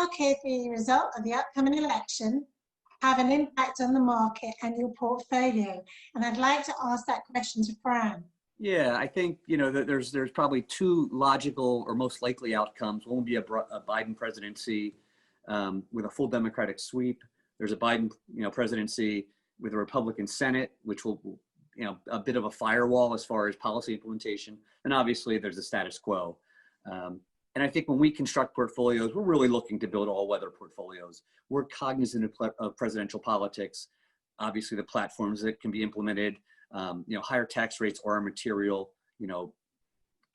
how could the result of the upcoming election have an impact on the market and your portfolio? And I'd like to ask that question to Fran. Yeah, I think, that there's probably two logical or most likely outcomes. One would be a Biden presidency with a full Democratic sweep. There's a Biden, presidency with a Republican Senate, which will, a bit of a firewall as far as policy implementation. And obviously there's the status quo. And I think when we construct portfolios, we're really looking to build all-weather portfolios. We're cognizant of presidential politics, obviously the platforms that can be implemented. Higher tax rates are material,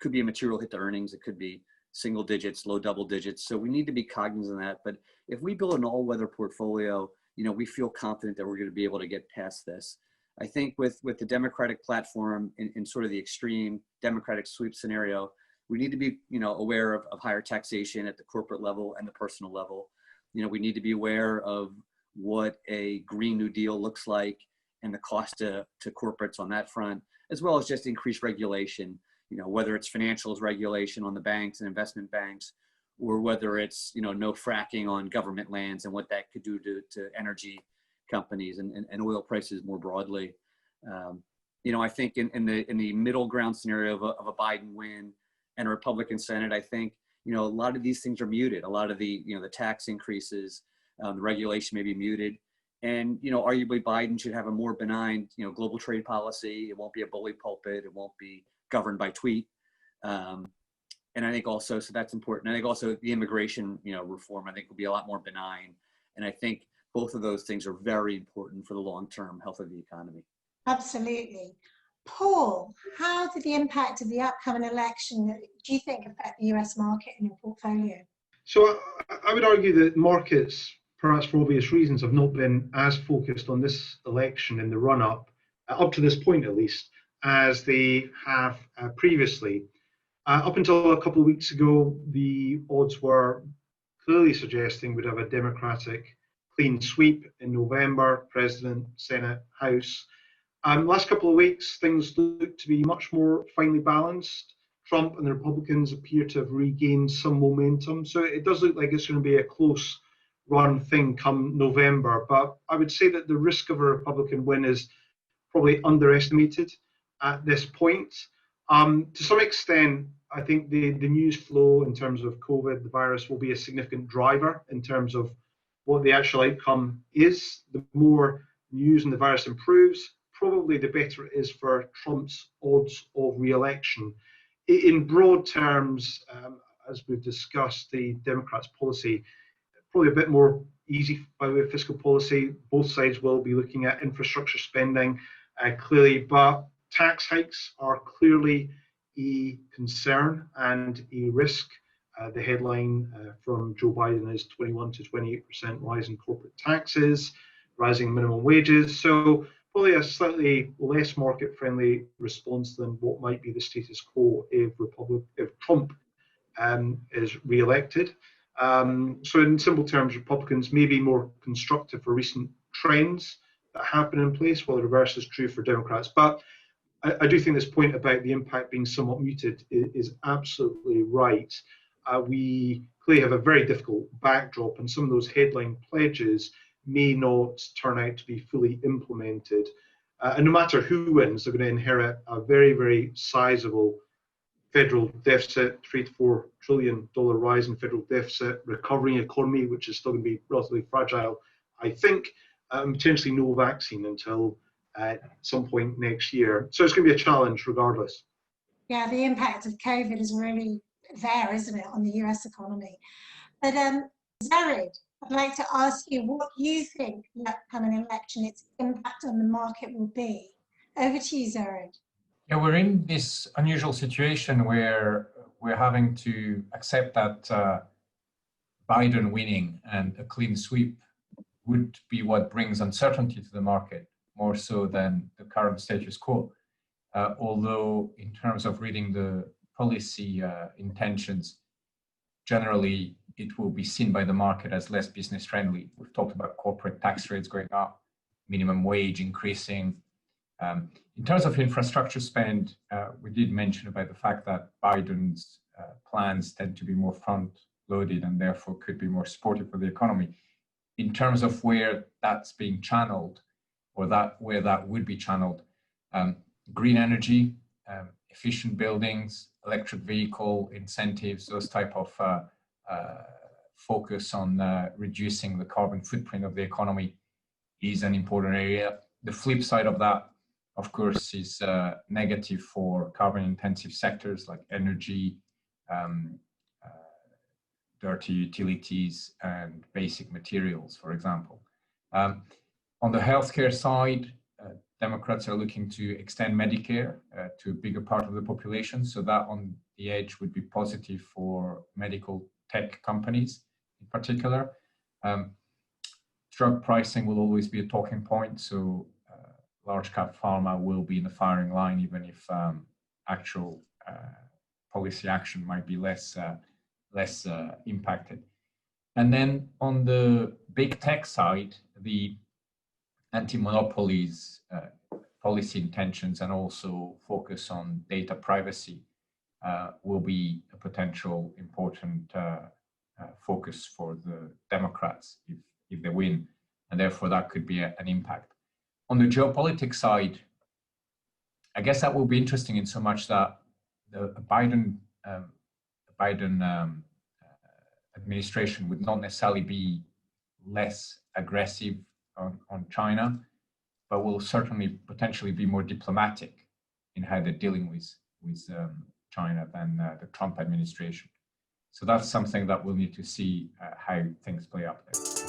could be a material hit to earnings. It could be single digits, low double digits. So we need to be cognizant of that. But if we build an all-weather portfolio, we feel confident that we're going to be able to get past this. I think with the Democratic platform in sort of the extreme Democratic sweep scenario, we need to be, aware of higher taxation at the corporate level and the personal level. We need to be aware of what a Green New Deal looks like and the cost to corporates on that front, as well as just increased regulation, whether it's financials regulation on the banks and investment banks, or whether it's, no fracking on government lands and what that could do to energy companies and oil prices more broadly. I think in the middle ground scenario of a Biden win and a Republican Senate, I think, a lot of these things are muted. A lot of the, the tax increases, the regulation may be muted. And, arguably Biden should have a more benign, global trade policy. It won't be a bully pulpit. It won't be governed by tweet. And I think also, so that's important. I think also the immigration, reform, I think will be a lot more benign. And I think both of those things are very important for the long-term health of the economy. Absolutely. Paul, how did the impact of the upcoming election, do you think, affect the US market and your portfolio? So I would argue that markets, perhaps for obvious reasons, have not been as focused on this election in the run-up, up to this point at least, as they have previously. Up until a couple of weeks ago, the odds were clearly suggesting we'd have a Democratic clean sweep in November, President, Senate, House. Last couple of weeks, things look to be much more finely balanced. Trump and the Republicans appear to have regained some momentum. So it does look like it's going to be a close run thing come November. But I would say that the risk of a Republican win is probably underestimated at this point. To some extent, I think the news flow in terms of COVID, the virus, will be a significant driver in terms of what the actual outcome is. The more news on the virus improves, probably the better it is for Trump's odds of re-election. In broad terms, as we've discussed, the Democrats' policy, probably a bit more easy by way of fiscal policy. Both sides will be looking at infrastructure spending clearly, but tax hikes are clearly a concern and a risk. The headline from Joe Biden is 21 to 28% rise in corporate taxes, rising minimum wages. So probably a slightly less market-friendly response than what might be the status quo if Trump is re-elected. So in simple terms, Republicans may be more constructive for recent trends that have been in place, while the reverse is true for Democrats. But I do think this point about the impact being somewhat muted is absolutely right. We clearly have a very difficult backdrop, and some of those headline pledges may not turn out to be fully implemented. And no matter who wins, they're going to inherit a very, very sizable federal deficit, $3 to $4 trillion rise in federal deficit, recovering economy, which is still going to be relatively fragile, I think, potentially no vaccine until at some point next year. So it's going to be a challenge regardless. Yeah, the impact of COVID is really there, isn't it, on the US economy? But Zehrid, I'd like to ask you what you think the upcoming election, its impact on the market will be. Over to you, Zehrid. Yeah, we're in this unusual situation where we're having to accept that Biden winning and a clean sweep would be what brings uncertainty to the market, more so than the current status quo. Although in terms of reading the policy intentions, generally it will be seen by the market as less business friendly. We've talked about corporate tax rates going up, minimum wage increasing. In terms of infrastructure spend, we did mention about the fact that Biden's plans tend to be more front loaded and therefore could be more supportive for the economy. In terms of where that's being channeled, or where that would be channeled, green energy, efficient buildings, electric vehicle incentives, those type of focus on reducing the carbon footprint of the economy is an important area. The flip side of that, of course, is negative for carbon intensive sectors like energy, dirty utilities, and basic materials, for example. On the healthcare side, Democrats are looking to extend Medicare to a bigger part of the population. So that on the edge would be positive for medical tech companies in particular. Drug pricing will always be a talking point. So large cap pharma will be in the firing line, even if actual policy action might be less impacted. And then on the big tech side, the anti-monopolies policy intentions and also focus on data privacy will be a potential important focus for the Democrats if they win, and therefore that could be an impact. On the geopolitics side, I guess that will be interesting in so much that the Biden administration would not necessarily be less aggressive on China, but will certainly potentially be more diplomatic in how they're dealing with China than the Trump administration. So that's something that we'll need to see how things play out there.